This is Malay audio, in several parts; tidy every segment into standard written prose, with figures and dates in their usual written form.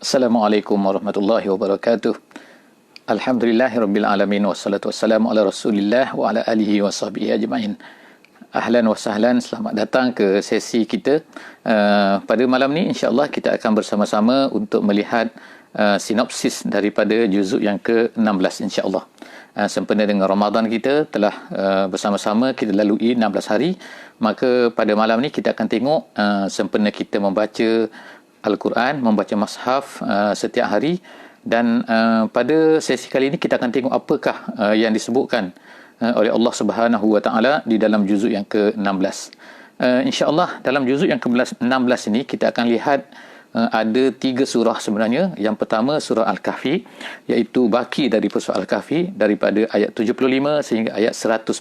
Assalamualaikum warahmatullahi wabarakatuh. Alhamdulillahirabbil alamin wassalatu wassalamu ala Rasulillah wa ala alihi wasahbihi ajmain. Ahlan wa sahlan, selamat datang ke sesi kita. Pada malam ni insya-Allah kita akan bersama-sama untuk melihat sinopsis daripada juzuk yang ke-16 insya-Allah. Sempena dengan Ramadan kita telah bersama-sama kita lalui 16 hari, maka pada malam ni kita akan tengok sempena kita membaca Al-Quran, membaca Mashaf setiap hari, dan pada sesi kali ini kita akan tengok apakah yang disebutkan oleh Allah Subhanahu Wa Taala di dalam juzuk yang ke-16. InsyaAllah dalam juzuk yang ke-16 ini kita akan lihat ada 3 surah sebenarnya. Yang pertama surah Al-Kahfi, iaitu baki dari surah Al-Kahfi daripada ayat 75 sehingga ayat 110.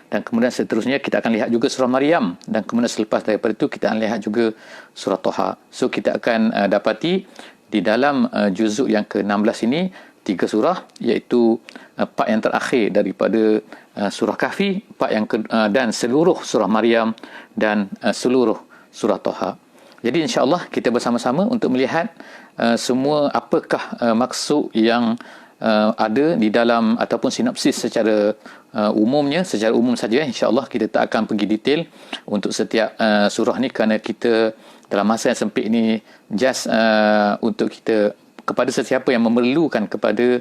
Dan kemudian seterusnya kita akan lihat juga surah Maryam, dan kemudian selepas daripada itu kita akan lihat juga surah Toha. So kita akan dapati di dalam juzuk yang ke-16 ini 3 surah, iaitu part yang terakhir daripada surah Kahfi, dan seluruh surah Maryam dan seluruh surah Toha. Jadi insya-Allah kita bersama-sama untuk melihat semua apakah maksud yang ada di dalam ataupun sinopsis secara secara umum saja. InsyaAllah kita tak akan pergi detail untuk setiap surah ni, kerana kita dalam masa yang sempit ni just untuk kita, kepada sesiapa yang memerlukan kepada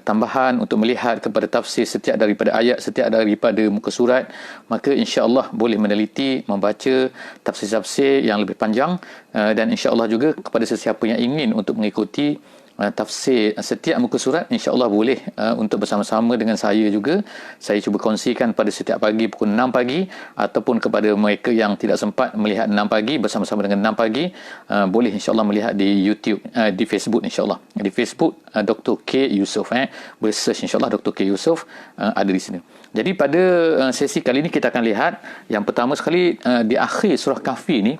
tambahan untuk melihat kepada tafsir setiap daripada ayat, setiap daripada muka surat, maka insya-Allah boleh meneliti, membaca tafsir-tafsir yang lebih panjang, dan insya-Allah juga kepada sesiapa yang ingin untuk mengikuti tafsir setiap muka surat, insya-Allah boleh untuk bersama-sama dengan saya juga. Saya cuba kongsikan pada setiap pagi pukul 6 pagi, ataupun kepada mereka yang tidak sempat melihat 6 pagi bersama-sama dengan 6 pagi, boleh insya-Allah melihat di YouTube, di Facebook insya-Allah. Di Facebook Dr. K. Yusof, boleh search insya-Allah Dr. K. Yusof, ada di sini. Jadi pada sesi kali ini kita akan lihat yang pertama sekali, di akhir surah Kahfi ni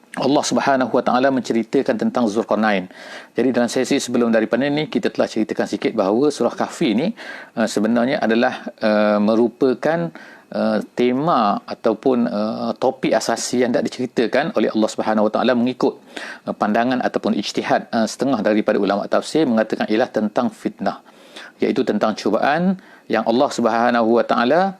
Allah Subhanahu Wa Taala menceritakan tentang Zulkarnain. Jadi dalam sesi sebelum daripada ini kita telah ceritakan sikit bahawa surah Kahfi ini sebenarnya adalah merupakan tema ataupun topik asasi yang dah diceritakan oleh Allah Subhanahu Wa Taala mengikut pandangan ataupun ijtihad setengah daripada ulama tafsir, mengatakan ialah tentang fitnah, iaitu tentang cubaan yang Allah Subhanahu Wa Taala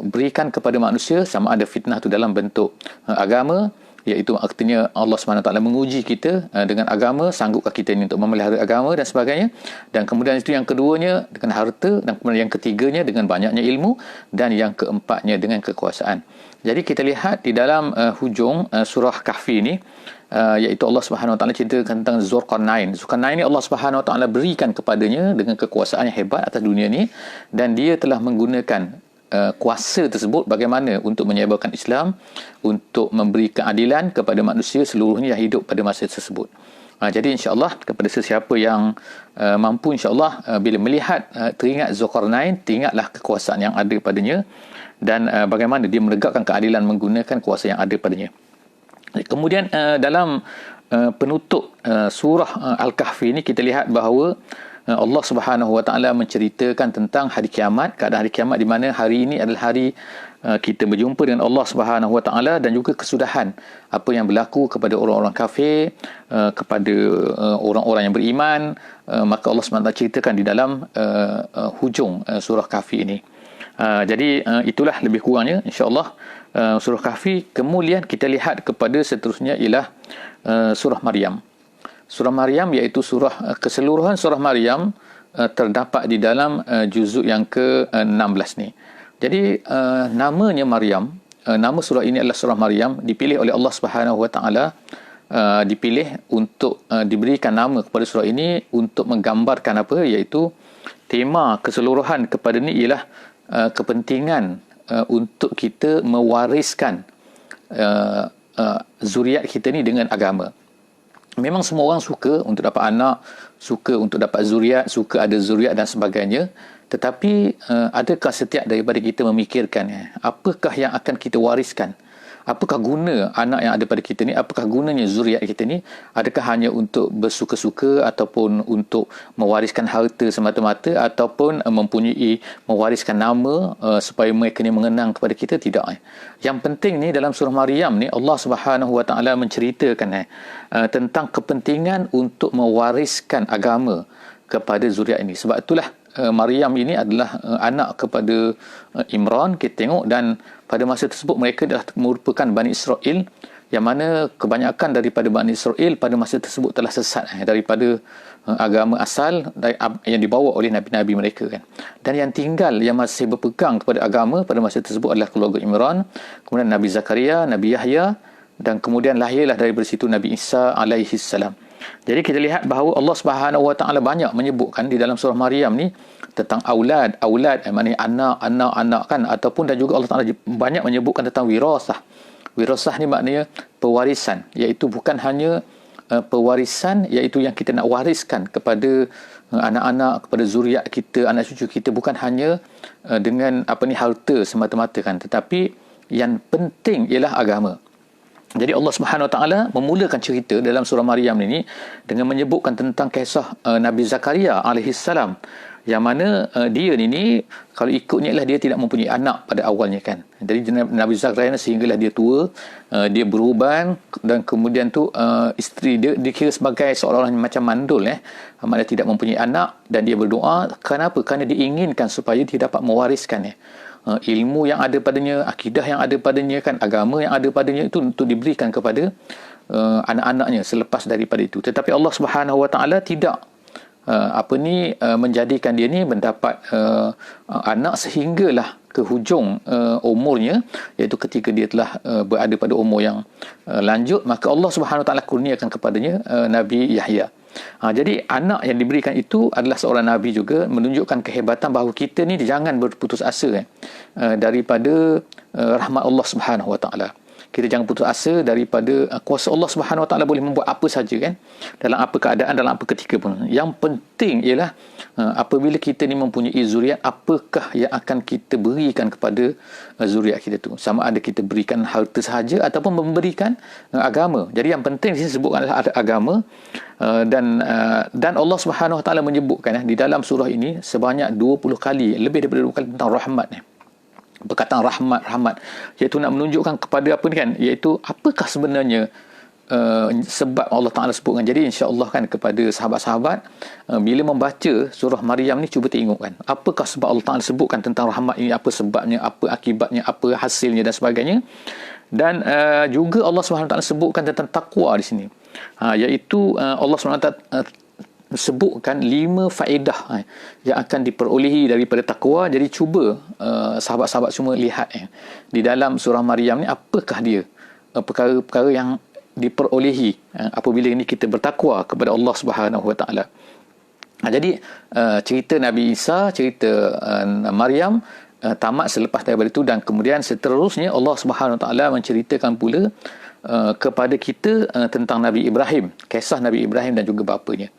berikan kepada manusia, sama ada fitnah itu dalam bentuk agama, iaitu artinya Allah SWT menguji kita dengan agama, sanggupkah kita ini untuk memelihara agama dan sebagainya. Dan kemudian itu yang keduanya dengan harta, dan kemudian yang ketiganya dengan banyaknya ilmu, dan yang keempatnya dengan kekuasaan. Jadi kita lihat di dalam hujung surah Kahfi ini, iaitu Allah SWT ceritakan tentang Zulkarnain. Zulkarnain ini Allah SWT berikan kepadanya dengan kekuasaan yang hebat atas dunia ini, dan dia telah menggunakan kuasa tersebut bagaimana untuk menyebarkan Islam, untuk memberi keadilan kepada manusia seluruhnya yang hidup pada masa tersebut. Jadi insya-Allah kepada sesiapa yang mampu, insya-Allah bila melihat teringat Zulkarnain, teringatlah kekuasaan yang ada padanya, dan bagaimana dia menegakkan keadilan menggunakan kuasa yang ada padanya. Kemudian dalam penutup surah Al-Kahfi ini kita lihat bahawa Allah Subhanahu Wa Taala menceritakan tentang hari kiamat, keadaan hari kiamat, di mana hari ini adalah hari kita berjumpa dengan Allah Subhanahu Wa Taala, dan juga kesudahan apa yang berlaku kepada orang-orang kafir, kepada orang-orang yang beriman. Maka Allah SWT ceritakan di dalam hujung surah Kahfi ini. Jadi itulah lebih kurangnya insya-Allah surah Kahfi. Kemudian kita lihat kepada seterusnya ialah surah Maryam. Surah Maryam, iaitu keseluruhan surah Maryam terdapat di dalam juzuk yang ke-16 ni. Jadi namanya Maryam, nama surah ini adalah surah Maryam, dipilih oleh Allah Subhanahu Wa Taala, dipilih untuk diberikan nama kepada surah ini untuk menggambarkan apa, iaitu tema keseluruhan kepada ni ialah kepentingan untuk kita mewariskan zuriat kita ni dengan agama. Memang semua orang suka untuk dapat anak, suka untuk dapat zuriat, suka ada zuriat dan sebagainya. Tetapi adakah setiap daripada kita memikirkan apakah yang akan kita wariskan? apakah guna anak yang ada pada kita ni, apakah gunanya zuriat kita ni, adakah hanya untuk bersuka-suka ataupun untuk mewariskan harta semata-mata ataupun mewariskan nama supaya mereka ni mengenang kepada kita? Tidak. Yang penting ni dalam surah Maryam ni Allah Subhanahu Wa Taala menceritakan tentang kepentingan untuk mewariskan agama kepada zuriat ini. Sebab itulah Maryam ini adalah anak kepada Imran, kita tengok, dan pada masa tersebut mereka dah merupakan Bani Israel, yang mana kebanyakan daripada Bani Israel pada masa tersebut telah sesat daripada agama asal yang dibawa oleh nabi-nabi mereka kan. Dan yang tinggal yang masih berpegang kepada agama pada masa tersebut adalah keluarga Imran, kemudian Nabi Zakaria, Nabi Yahya, dan kemudian lahirlah dari situ Nabi Isa alaihi salam. Jadi kita lihat bahawa Allah Subhanahu Wa Taala banyak menyebutkan di dalam surah Maryam ni tentang aulad, maknanya anak kan, ataupun dan juga Allah Taala banyak menyebutkan tentang wirasah. Wirasah ni maknanya pewarisan, iaitu bukan hanya pewarisan iaitu yang kita nak wariskan kepada anak-anak, kepada zuriat kita, anak cucu kita, bukan hanya dengan harta semata-mata kan, tetapi yang penting ialah agama. Jadi Allah Subhanahu Wa Taala memulakan cerita dalam surah Maryam ini dengan menyebutkan tentang kisah Nabi Zakaria alaihi salam, yang mana dia ni kalau ikutnya ialah dia tidak mempunyai anak pada awalnya kan. Jadi Nabi Zakaria sehinggalah dia tua, dia beruban, dan kemudian tu isteri dia dikira sebagai seolah-olah macam mandul maknanya tidak mempunyai anak, dan dia berdoa. Kenapa? Kerana diinginkan supaya dia dapat mewariskan ilmu yang ada padanya, akidah yang ada padanya kan, agama yang ada padanya itu untuk diberikan kepada anak-anaknya selepas daripada itu. Tetapi Allah Subhanahu Wa Taala tidak menjadikan dia ni mendapat anak sehinggalah ke hujung umurnya, iaitu ketika dia telah berada pada umur yang lanjut, maka Allah Subhanahu Wa Taala kurniakan kepadanya Nabi Yahya. Jadi anak yang diberikan itu adalah seorang Nabi juga, menunjukkan kehebatan bahawa kita ni jangan berputus asa daripada rahmat Allah Subhanahu Wa Taala. Kita jangan putus asa daripada kuasa Allah Subhanahu Wa Taala boleh membuat apa saja kan, dalam apa keadaan, dalam apa ketika pun. Yang penting ialah apabila kita ni mempunyai zuriat, apakah yang akan kita berikan kepada zuriat kita tu, sama ada kita berikan harta sahaja ataupun memberikan agama. Jadi yang penting di sini sebutkan adalah ada agama. Dan Allah Subhanahu Wa Taala menyebutkan di dalam surah ini sebanyak 20 kali, lebih daripada 20 kali tentang rahmat perkataan rahmat, iaitu nak menunjukkan kepada apa ni kan, iaitu apakah sebenarnya sebab Allah Ta'ala sebutkan. Jadi insya-Allah kan kepada sahabat-sahabat, bila membaca surah Maryam ni, cuba tengok kan apakah sebab Allah Ta'ala sebutkan tentang rahmat ini, apa sebabnya, apa akibatnya, apa hasilnya dan sebagainya. Dan juga Allah SWT sebutkan tentang takwa di sini, iaitu Allah SWT sebutkan 5 faedah yang akan diperolehi daripada takwa. Jadi cuba sahabat-sahabat semua lihat di dalam surah Maryam ni, apakah dia perkara-perkara yang diperolehi apabila ini kita bertakwa kepada Allah Subhanahu Wa Taala. Jadi cerita Nabi Isa, cerita Maryam tamat selepas daripada itu, dan kemudian seterusnya Allah Subhanahu Wa Taala menceritakan pula kepada kita tentang Nabi Ibrahim, kisah Nabi Ibrahim dan juga bapanya,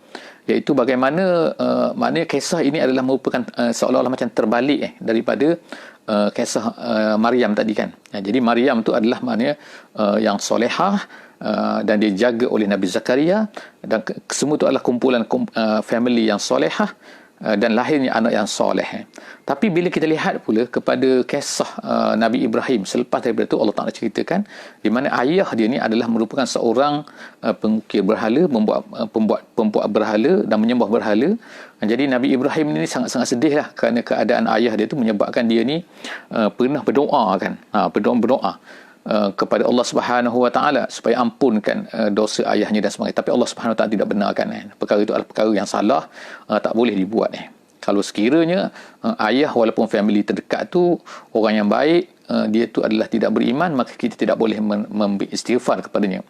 iaitu bagaimana maknanya kisah ini adalah merupakan seolah-olah macam terbalik daripada kisah Maryam tadi kan. Jadi Maryam tu adalah maknanya yang solehah, dan dijaga oleh Nabi Zakaria, dan semua itu adalah kumpulan family yang solehah, dan lahirnya anak yang soleh. Tapi bila kita lihat pula kepada kisah Nabi Ibrahim, selepas daripada itu Allah Ta'ala ceritakan di mana ayah dia ni adalah merupakan seorang pengukir berhala, pembuat berhala dan menyembah berhala. Jadi Nabi Ibrahim ni sangat-sangat sedih lah kerana keadaan ayah dia tu menyebabkan dia ni pernah berdoa kan, berdoa kepada Allah Subhanahu Wa Taala supaya ampunkan dosa ayahnya dan sebagainya. Tapi Allah Subhanahu Wa Taala tidak benarkan. Perkara itu adalah perkara yang salah, tak boleh dibuat. Kalau sekiranya ayah walaupun family terdekat tu orang yang baik, dia tu adalah tidak beriman, maka kita tidak boleh istighfar kepadanya.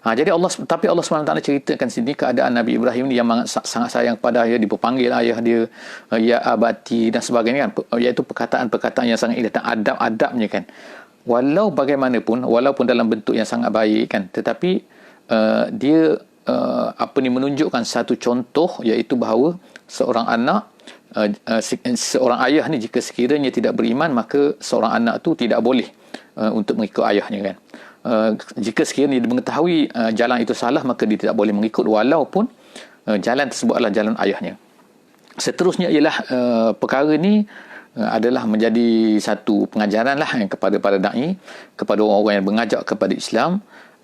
Jadi tapi Allah SWT ceritakan sini keadaan Nabi Ibrahim ni yang sangat sayang kepada ayah, dia berpanggil ayah dia ya abati dan sebagainya kan, iaitu perkataan-perkataan yang sangat indah dan adab-adabnya kan. Walau bagaimanapun, walaupun dalam bentuk yang sangat baik kan, tetapi dia menunjukkan satu contoh, iaitu bahawa seorang anak, seorang ayah ni jika sekiranya tidak beriman, maka seorang anak tu tidak boleh untuk mengikut ayahnya kan. jika sekiranya dia mengetahui jalan itu salah, maka dia tidak boleh mengikut walaupun jalan tersebut adalah jalan ayahnya. Seterusnya ialah perkara ni adalah menjadi satu pengajaran lah kepada para da'i, kepada orang-orang yang mengajak kepada Islam,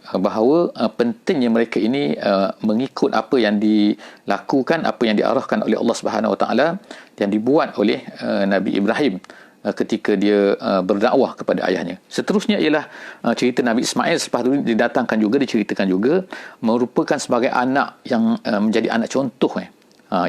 bahawa pentingnya mereka ini mengikut apa yang dilakukan, apa yang diarahkan oleh Allah Subhanahu Wa Taala, yang dibuat oleh Nabi Ibrahim ketika dia berdakwah kepada ayahnya. Seterusnya ialah cerita Nabi Ismail. Selepas itu didatangkan juga, diceritakan juga, merupakan sebagai anak yang menjadi anak contoh,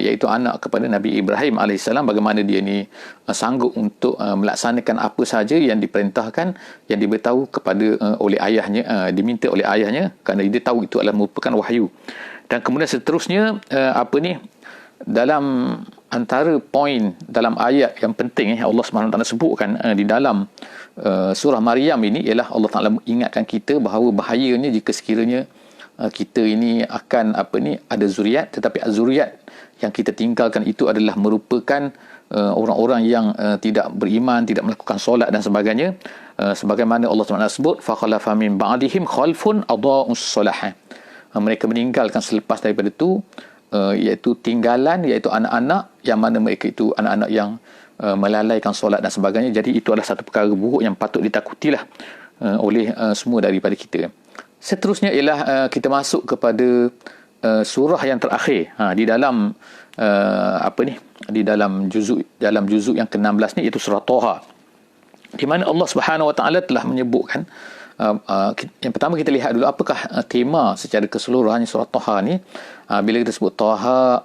iaitu anak kepada Nabi Ibrahim AS, bagaimana dia ni sanggup untuk melaksanakan apa sahaja yang diperintahkan, yang diberitahu kepada oleh ayahnya, diminta oleh ayahnya, kerana dia tahu itu adalah merupakan wahyu. Dan kemudian seterusnya dalam antara poin dalam ayat yang penting Allah SWT sebutkan di dalam surah Maryam ini, ialah Allah Taala ingatkan kita bahawa bahayanya jika sekiranya kita ini akan ada zuriat, tetapi zuriat yang kita tinggalkan itu adalah merupakan orang-orang yang tidak beriman, tidak melakukan solat dan sebagainya. Sebagaimana Allah SWT sebut, fakhalafa min ba'dihim khalfun adaa'us solah. Mereka meninggalkan selepas daripada itu, iaitu tinggalan, iaitu anak-anak yang mana mereka itu anak-anak yang melalaikan solat dan sebagainya. Jadi itu adalah satu perkara buruk yang patut ditakutilah oleh semua daripada kita. Seterusnya ialah kita masuk kepada surah yang terakhir di dalam di dalam juzuk yang ke-16 ni, iaitu surah Taha, di mana Allah Subhanahu Wa Taala telah menyebutkan yang pertama kita lihat dulu apakah tema secara keseluruhannya surah Taha ni. Bila kita sebut Taha,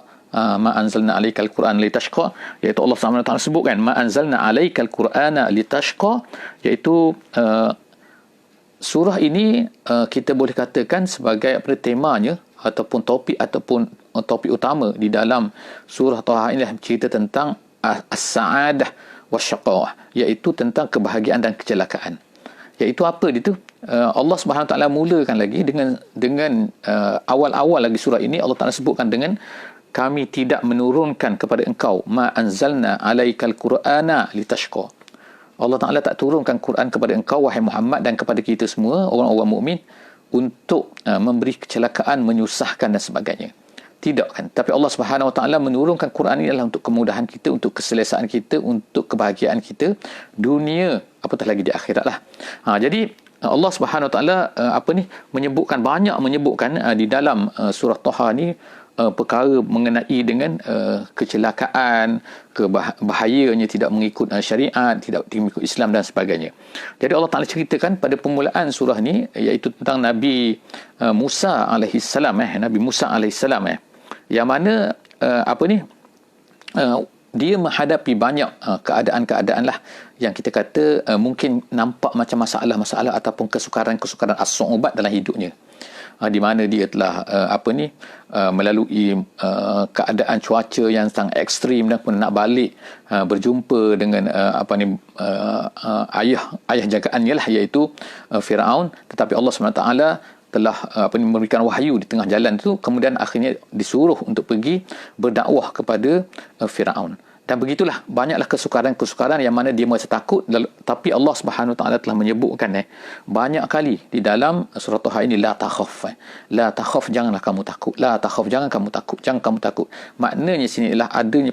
ma anzalna alaikal Quran litashqa, iaitu Allah Subhanahu Wa Taala sebutkan ma anzalna alaikal Qur'ana litashqa, iaitu surah ini kita boleh katakan sebagai temanya ataupun topik utama di dalam surah Taha ini, cerita tentang as-sa'adah wasyaqawah, iaitu tentang kebahagiaan dan kecelakaan. Iaitu apa itu? Allah Subhanahu Taala mulakan lagi dengan awal-awal lagi surah ini, Allah Taala sebutkan dengan kami tidak menurunkan kepada engkau ma anzalna alaikal Qur'ana litashqa. Allah Taala tak turunkan Quran kepada engkau wahai Muhammad dan kepada kita semua orang-orang mukmin untuk memberi kecelakaan, menyusahkan dan sebagainya. Tidak kan? Tapi Allah Subhanahu Wa Taala menurunkan Quran ini adalah untuk kemudahan kita, untuk keselesaan kita, untuk kebahagiaan kita dunia apatah lagi di akhirat lah. Jadi Allah Subhanahu Wa Taala menyebutkan di dalam surah Taha ni perkara mengenai dengan kecelakaan, bahayanya tidak mengikut syariat, tidak mengikut Islam dan sebagainya. Jadi Allah Taala ceritakan pada permulaan surah ni, iaitu tentang Nabi Musa alaihissalam, Nabi Musa alaihissalam, yang mana dia menghadapi banyak keadaan-keadaan lah yang kita kata mungkin nampak macam masalah-masalah ataupun kesukaran-kesukaran as-su'ubat dalam hidupnya, di mana dia telah melalui keadaan cuaca yang sangat ekstrim, dan pun nak balik berjumpa dengan ayah jagaannya lah, iaitu Firaun. Tetapi Allah SWT telah memberikan wahyu di tengah jalan itu, kemudian akhirnya disuruh untuk pergi berdakwah kepada Firaun. Dan begitulah, banyaklah kesukaran-kesukaran yang mana dia merasa takut, tapi Allah Subhanahu Taala telah menyebutkan banyak kali di dalam surah Taha ini, la takhaf, la takhaf, janganlah kamu takut, la takhaf, jangan kamu takut. Maknanya sini ialah adanya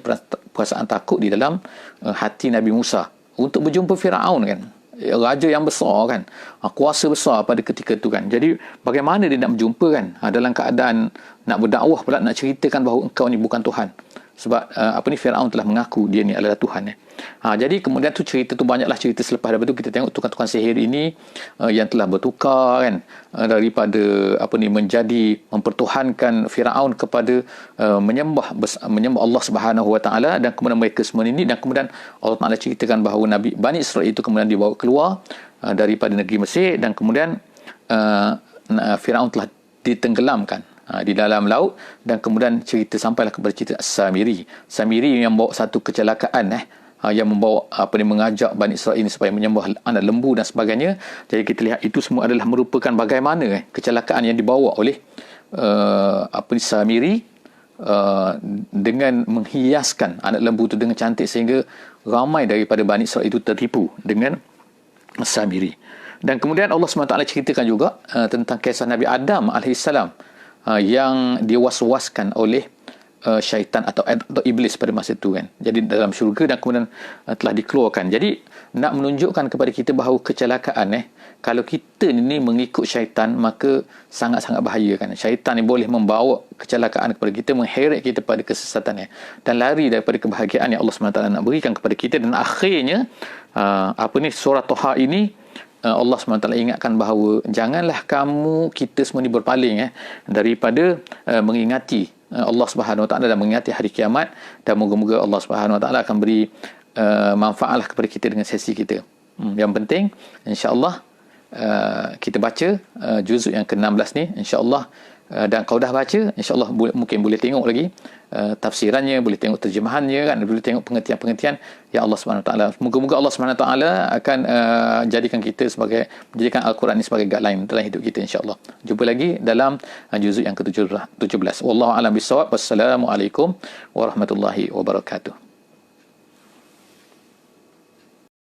perasaan takut di dalam hati Nabi Musa untuk berjumpa Firaun kan, raja yang besar kan, kuasa besar pada ketika itu kan. Jadi bagaimana dia nak berjumpa kan, dalam keadaan nak berdakwah pula, nak ceritakan bahawa engkau ni bukan Tuhan. Sebab Firaun telah mengaku dia ni adalah Tuhan. Jadi kemudian tu cerita tu banyaklah cerita selepas daripada tu kita tengok tukang-tukang sihir ini yang telah bertukar kan, daripada menjadi mempertuhankan Firaun kepada menyembah Allah Subhanahu Wa Taala, dan kemudian mereka semua ini, dan kemudian Allah Taala ceritakan bahawa Nabi Bani Israel itu kemudian dibawa keluar daripada negeri Mesir, dan kemudian Firaun telah ditenggelamkan di dalam laut, dan kemudian cerita sampailah kepada cerita Samiri yang membawa satu kecelakaan yang membawa mengajak Bani Israel ini supaya menyembah anak lembu dan sebagainya. Jadi kita lihat itu semua adalah merupakan bagaimana kecelakaan yang dibawa oleh Samiri dengan menghiaskan anak lembu itu dengan cantik, sehingga ramai daripada Bani Israel itu tertipu dengan Samiri. Dan kemudian Allah SWT ceritakan juga tentang kisah Nabi Adam AS yang diwaswaskan oleh syaitan atau iblis pada masa itu kan. Jadi dalam syurga dan kemudian telah dikeluarkan. Jadi nak menunjukkan kepada kita bahawa kecelakaan kalau kita ni mengikut syaitan, maka sangat-sangat bahaya kan. Syaitan ni boleh membawa kecelakaan kepada kita, mengheret kita pada kesesatan dan lari daripada kebahagiaan yang Allah SWT nak berikan kepada kita. Dan akhirnya surah Toha ini Allah SWT ingatkan bahawa janganlah kita semua ni berpaling daripada mengingati Allah SWT dan mengingati hari kiamat, dan moga-moga Allah SWT akan beri manfaatlah kepada kita dengan sesi kita. Yang penting insya-Allah kita baca juzuk yang ke-16 ni insya-Allah, dan kau dah baca insya-Allah mungkin boleh tengok lagi tafsirannya, boleh tengok terjemahannya kan, boleh tengok pengertian-pengertian yang Allah SWT. Moga-moga Allah SWT akan menjadikan Al-Quran ini sebagai guideline dalam hidup kita insya-Allah. Jumpa lagi dalam juzuk yang ke-17. Wallahu a'lam bissawab. Wassalamualaikum warahmatullahi wabarakatuh.